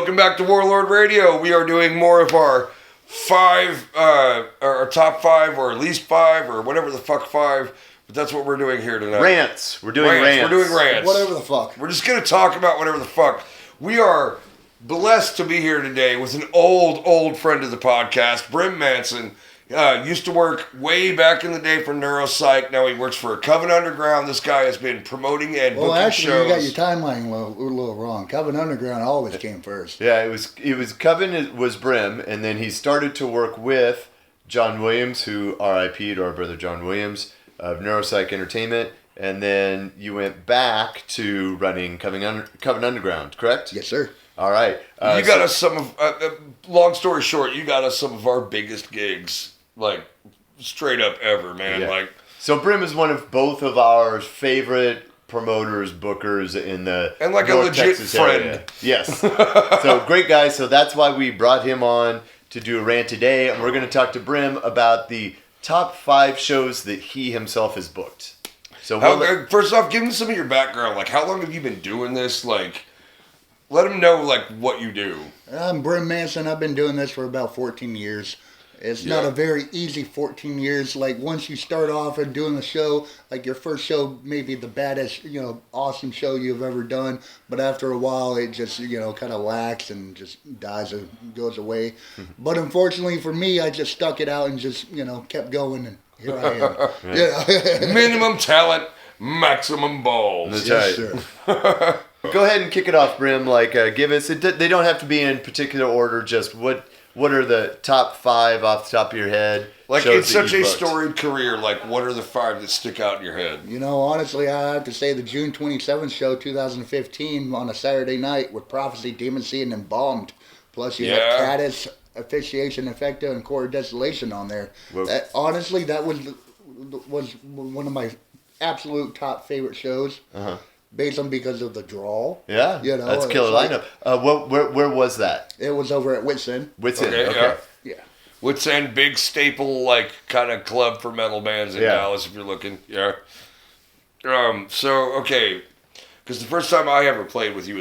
Welcome back to Warlord Radio. We are doing more of our our top 5, or at least 5, or whatever the fuck 5. But that's what we're doing here tonight. Rants. We're doing rants. We're doing rants. Whatever the fuck. We're just going to talk about whatever the fuck. We are blessed to be here today with an old friend of the podcast, Brim Manson. Used to work way back in the day for Neuro, psych. Now he works for Coven Undeground. This guy has been promoting and booking actually, shows. you got your timeline a little wrong. Coven Underground always came first. Yeah, it was Coven was Brim, and then he started to work with John Williams, who RIP'd our brother John Williams of Neuropsych Entertainment, and then you went back to running Coven Underground, correct? Yes, sir. All right. You got us some of, long story short, you got us some of our biggest gigs, like, straight up ever, man. Yeah. Like, so Brim is one of both of our favorite promoters, bookers in the and like North a legit Texas friend. area. Yes. So great guy. So that's why we brought him on to do a rant today, and we're going to talk to Brim about the top 5 shows that he himself has booked. So first off, give him some of your background. Like, how long have you been doing this? Like, let him know, like, what you do. I'm Brim Manson. I've been doing this for about 14 years. It's not a very easy 14 years. Like, once you start off and doing the show, like, your first show may be the baddest, awesome show you've ever done. But after a while, it just, kind of lacks and just dies and goes away. But unfortunately for me, I just stuck it out and just, kept going. And here I am. Minimum talent, maximum balls. That's Yes, right. sir. Go ahead and kick it off, Brim. Like, give us. They don't have to be in particular order. Just what are the top 5 off the top of your head? Like, it's such a storied career. Like, what are the 5 that stick out in your head? Honestly, I have to say the June 27th show, 2015, on a Saturday night with Prophecy, Demon Seed, and Embalmed. Plus, you have Caddis, Officiation, Effecta, and Core Desolation on there. Honestly, that was one of my absolute top favorite shows. Uh-huh. Based on because of the draw. Yeah, that's a killer lineup. Where was that? It was over at Witsend. Witsend, okay. Yeah. Witsend, big staple, like, kind of club for metal bands in Dallas, if you're looking. Yeah. Okay. Because the first time I ever played with you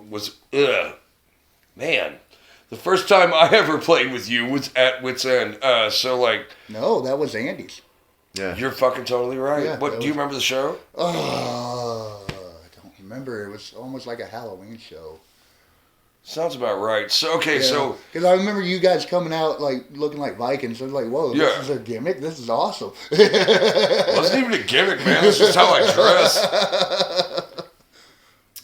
was man. The first time I ever played with you was at Witsend. No, that was Andy's. Yeah. You're fucking totally right. Yeah, Do you remember the show? I don't remember. It was almost like a Halloween show. Sounds about right. So, because I remember you guys coming out like looking like Vikings. I was like, whoa, this is a gimmick. This is awesome. It wasn't even a gimmick, man. This is how I dress.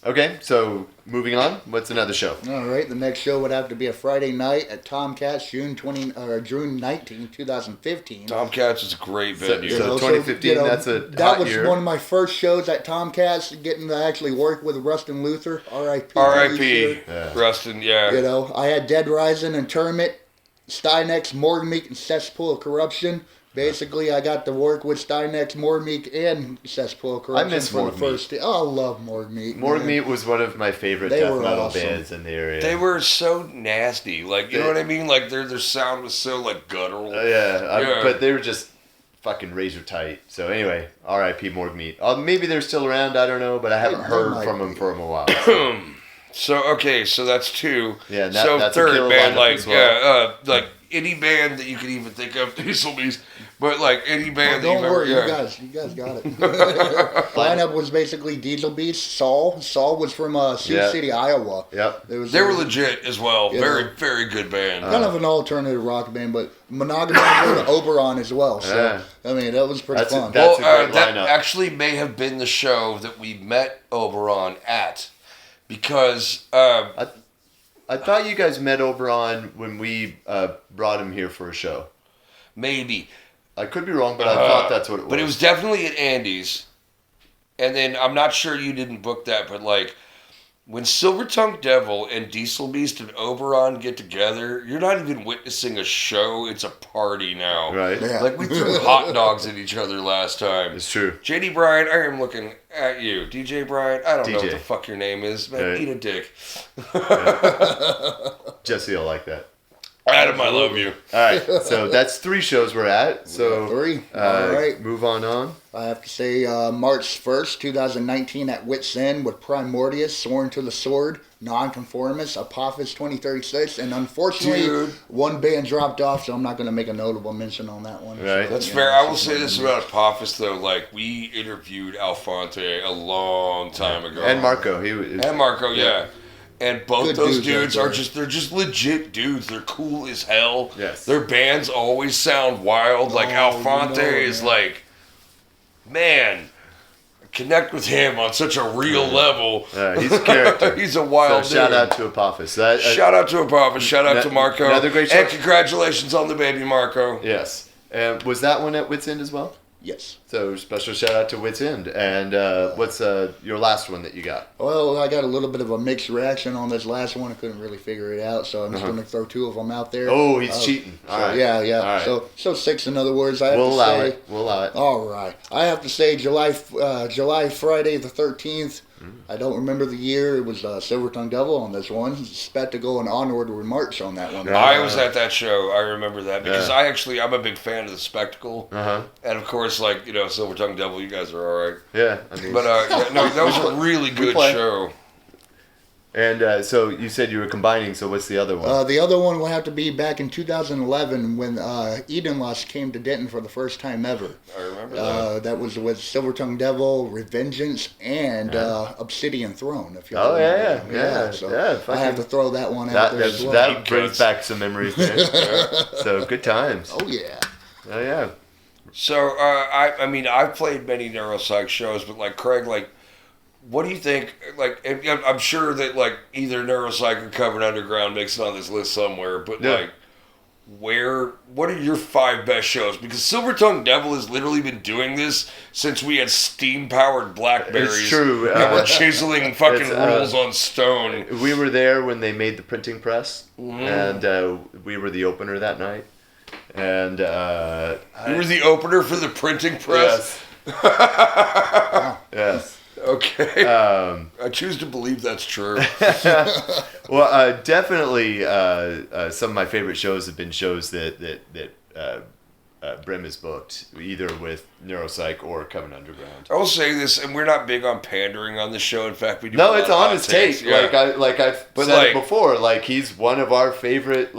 Okay, so moving on. What's another show? All right, the next show would have to be a Friday night at Tomcats, June 19, 2015. Tomcats is a great venue. So 2015, that's a that was year. one of my first shows at Tomcats, getting to actually work with Rustin Luther, R.I.P. R.I.P. Rustin, I had Dead Rising and Tournament, Stynex, Morgmeek, and Cesspool of Corruption. Basically, I got to work with Stynex, Morgmeek, and Cesspool of Corruption. I miss Morgmeek. I love Morgmeek. Morgmeek was one of my favorite death metal bands in the area. They were so nasty. Like, you know what I mean? Like, their sound was so, like, guttural. But they were just fucking razor tight. So anyway, R.I.P. Morgmeek. Maybe they're still around, I don't know, but I haven't heard from them for a while. So that's 2. Yeah, that's third a killer band, like, as well. like any band that you could even think of, Dieselbeast, but like any band that don't you've worry, ever, you guys got it. Lineup was basically Dieselbeast, Saul was from Sioux City, Iowa. Yep. They were legit as well. Very, very good band. Kind of an alternative rock band, but Monogamy and Oberon as well. So I mean, that was pretty fun. That's a great that lineup. actually may have been the show that we met Oberon at, because I thought you guys met Oberon when we brought him here for a show. Maybe. I could be wrong, but I thought that's what it was. But it was definitely at Andy's. And then, I'm not sure you didn't book that, but like, when Silvertongue Devil and Dieselbeast and Oberon get together, you're not even witnessing a show, it's a party now. Right. Yeah. Like, we threw hot dogs at each other last time. It's true. JD Bryan, I am looking at you. DJ Bryan, I don't know what the fuck your name is. Man, eat a dick. Jesse will like that. Adam, I love you. All right, so that's 3 shows we're at. So 3. All right. Move on. I have to say March 1st, 2019 at Wits End with Primordius, Soaring to the Sword, Nonconformist, Apophis 2036, and unfortunately, Dude. one band dropped off, so I'm not going to make a notable mention on that one. Right. That's Yeah, fair. it's I will just say one this of them. about Apophis, though. Like, we interviewed Alfonte a long time ago. And Marco, And Marco, yeah. And both Good those dudes dudes right are there. they're just legit dudes. They're cool as hell. Yes. Their bands always sound wild. Like, Oh, Alfonte you know, is man. like, man, connect with him on such a real level. he's a character. He's a wild So dude. shout out to Apophis. That, Shout out to Apophis. Shout out to Marco. Another great And show. congratulations on the baby, Marco. Yes. And was that one at Witsend as well? Yes. So special shout out to Witsend. And what's your last one that you got? Well, I got a little bit of a mixed reaction on this last one. I couldn't really figure it out, so I'm just going to throw two of them out there. Oh, he's cheating. All right. Yeah. All right. So six, in other words. I have We'll to allow say, it. We'll allow it. All right. I have to say July Friday the 13th. I don't remember the year. It was Silver Tongue Devil on this one. Spectacle and Onward March on that one. I was at that show. I remember that because Yeah. I'm a big fan of the spectacle. Uh-huh. And of course, like, Silver Tongue Devil, you guys are all right. Yeah. I mean, But no, that was a really good play. show. and so you said you were combining. So what's the other one? The other one will have to be back in 2011 when Eden Lust came to Denton for the first time ever. I remember that. That was with Silver Tongue Devil, Revengeance, and Obsidian Throne. If you Oh, yeah, remember. yeah, So yeah, I have to throw that one out that there as well. that Deep brings cuts. back some memories. Man. So good times. Oh yeah. Oh yeah. So, I mean, I've played many neuropsych shows, but, like, Craig, like, what do you think, like, I'm sure that, like, either neuropsych or Coven Underground makes it on this list somewhere, but, Yeah. like, what are your 5 best shows? Because Silver Tongue Devil has literally been doing this since we had steam-powered Blackberries. It's true. And we're chiseling fucking it's, rules on stone. We were there when they made the printing press, Mm-hmm. and we were the opener that night. And You were the opener for the printing press? yes, yes. Okay. I choose to believe that's true. Well, definitely, some of my favorite shows have been shows that Brim has booked, either with Neuropsych or Coven Underground. I will say this, and we're not big on pandering on the show. In fact, we do. No, a lot it's of an hot honest takes. take. Yeah. Like I've But, said like- it before. Like he's one of our favorite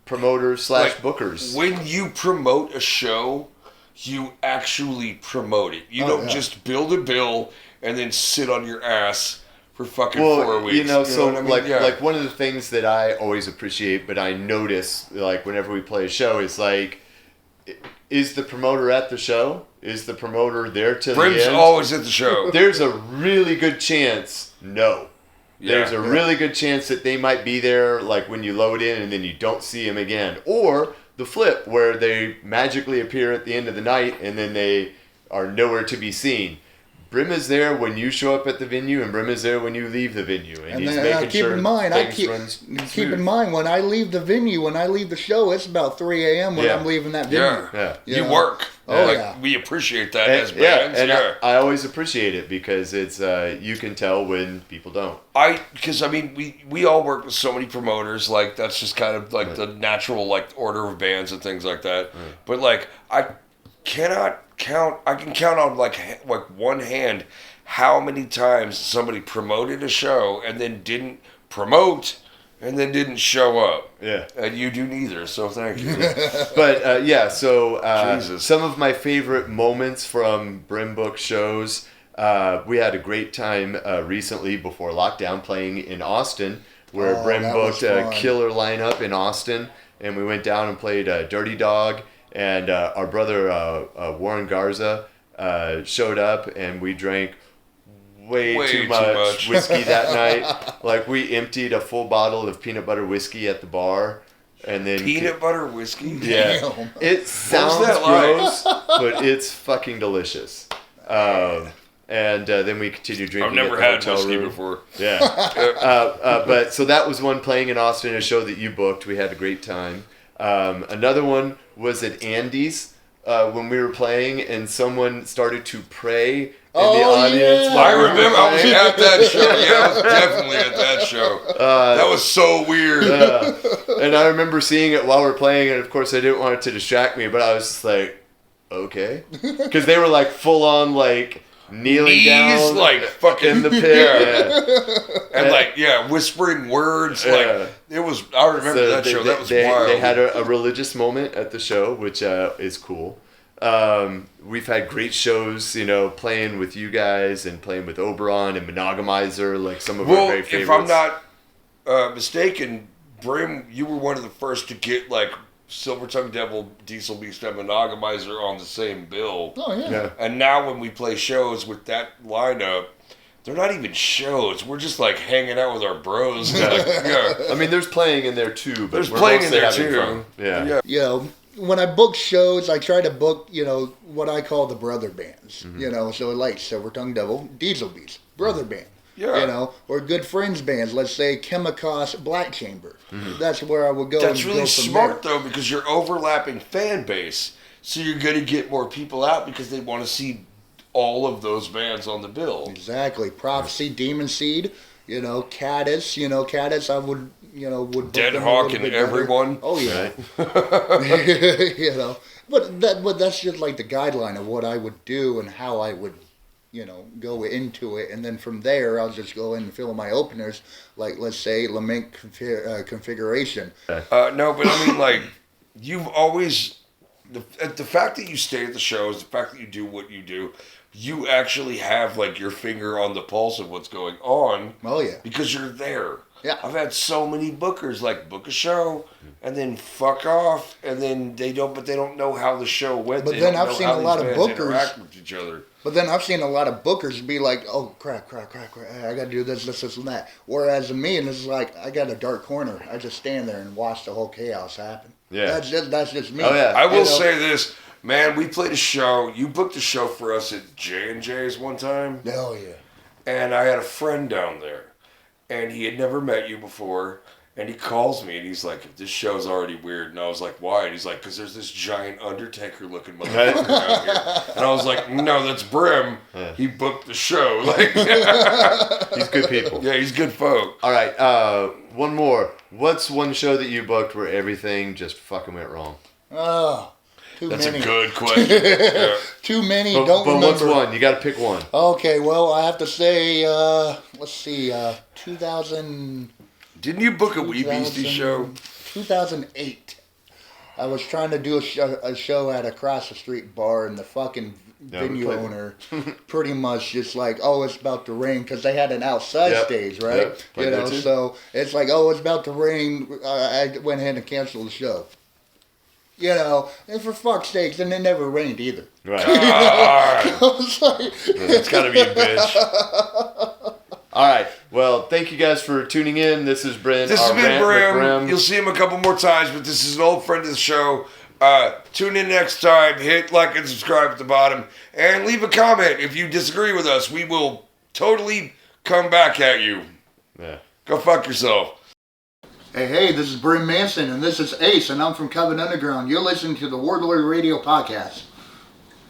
promoters / Like, bookers. When you promote a show, you actually promote it. You don't yeah. just build a bill and then sit on your ass for fucking Well, 4 weeks. so what I mean? Yeah. like one of the things that I always appreciate, but I notice like whenever we play a show is like, is the promoter at the show? Is the promoter there till Brim's the end? always at the show. There's a really good chance. No. There's a really good chance that they might be there like when you load in and then you don't see them again. Or the flip where they magically appear at the end of the night and then they are nowhere to be seen. Brim is there when you show up at the venue, and Brim is there when you leave the venue, and he's then, making keep sure in mind, things run keep in smooth. mind when I leave the venue, when I leave the show, it's about 3 a.m. when Yeah. I'm leaving that venue. Yeah. Yeah. You work. Oh, Like, yeah. we appreciate that And, as bands. and Yeah. I always appreciate it because it's you can tell when people don't. Because I mean, we all work with so many promoters. Like, that's just kind of like the natural like order of bands and things like that. But like, I can count on like one hand how many times somebody promoted a show and then didn't promote and then didn't show up. Yeah. And you do neither. So thank you. But so Jesus. some of my favorite moments from Brim Book shows. We had a great time recently before lockdown playing in Austin, where Oh, Brim that was booked a fun. killer lineup in Austin, and we went down and played Dirty Dog, and our brother Warren Garza showed up, and we drank way too much whiskey that night. Like we emptied a full bottle of peanut butter whiskey at the bar, and then Peanut butter whiskey? Yeah, Damn. it sounds that like? gross, but it's fucking delicious. And then we continued drinking. I've never at the had hotel whiskey room. before. Yeah, but so that was one playing in Austin, a show that you booked. We had a great time. Another one was at Andy's when we were playing, and someone started to pray in the Oh, audience. yeah. while I we were remember I was playing. at that show. Yeah, I was definitely at that show. That was so weird. And I remember seeing it while we were playing, and of course I didn't want it to distract me, but I was just like, okay, because they were like full on like kneeling knees, down, like fucking in the pit. and like whispering words. Like it was. I remember that show. That was wild. They had a religious moment at the show, which is cool. We've had great shows, playing with you guys and playing with Oberon and Monogamizer, like some of our very favorites. If I'm not mistaken, Brim, you were one of the first to get like Silver Tongue Devil, Diesel Beast, and Monogamizer on the same bill. Oh yeah. And now when we play shows with that lineup, they're not even shows. We're just like hanging out with our bros. I mean, there's playing in there too, but there's we're playing in mostly there having too. fun. Yeah. When I book shows, I try to book, what I call the brother bands. So like Silver Tongue Devil, Diesel Beast, brother band. Yeah. Or good friends bands. Let's say Chemicos, Black Chamber. That's where I would go. That's and really go from smart there. though, because you're overlapping fan base, so you're going to get more people out because they want to see all of those bands on the bill. Exactly. Prophecy, Demon Seed. Caddis. Caddis. I would. Would book Dead them a Hawk little and bit better. everyone. Oh yeah. But that's just like the guideline of what I would do and how I would, go into it, and then from there I'll just go in and fill in my openers, like let's say Lament Configuration. No, but I mean, like, you've always the fact that you stay at the shows, the fact that you do what you do, you actually have like your finger on the pulse of what's going on. Oh yeah. Because you're there. Yeah. I've had so many bookers like book a show and then fuck off, and then they don't know how the show went. But then I've seen a lot of bookers interact with each other. But then I've seen a lot of bookers be like, "Oh crap! I got to do this, and that." Whereas me, and it's like I got a dark corner. I just stand there and watch the whole chaos happen. Yeah, that's just me. Oh yeah. I will say this, man. We played a show. You booked a show for us at J&J's one time. Hell yeah. And I had a friend down there, and he had never met you before, and he calls me, and he's like, this show's already weird. And I was like, why? And he's like, because there's this giant Undertaker-looking motherfucker out here. And I was like, no, that's Brim. Yeah. He booked the show. Like, he's good people. Yeah, he's good folk. All right, one more. What's one show that you booked where everything just fucking went wrong? Oh, That's many. a good question. Yeah. Too many. But remember. what's one? You got to pick one. Okay, well, I have to say, let's see, 2000. Didn't you book a Wee Beastie show? 2008. I was trying to do a show at a across the street bar, and the fucking venue owner pretty much just like, oh, it's about to rain, because they had an outside stage, right? Yep. So it's like, oh, it's about to rain. I went ahead and canceled the show. And for fuck's sakes, and it never rained either. Right. I was like, It's got to be a bitch. All right. Well, thank you guys for tuning in. This is Bryn. This has been Rant with Brim. You'll see him a couple more times, but this is an old friend of the show. Tune in next time. Hit like and subscribe at the bottom. And leave a comment if you disagree with us. We will totally come back at you. Yeah. Go fuck yourself. Hey, this is Brim Manson, and this is Ace, and I'm from Coven Undeground. You're listening to the Warlord Radio Podcast.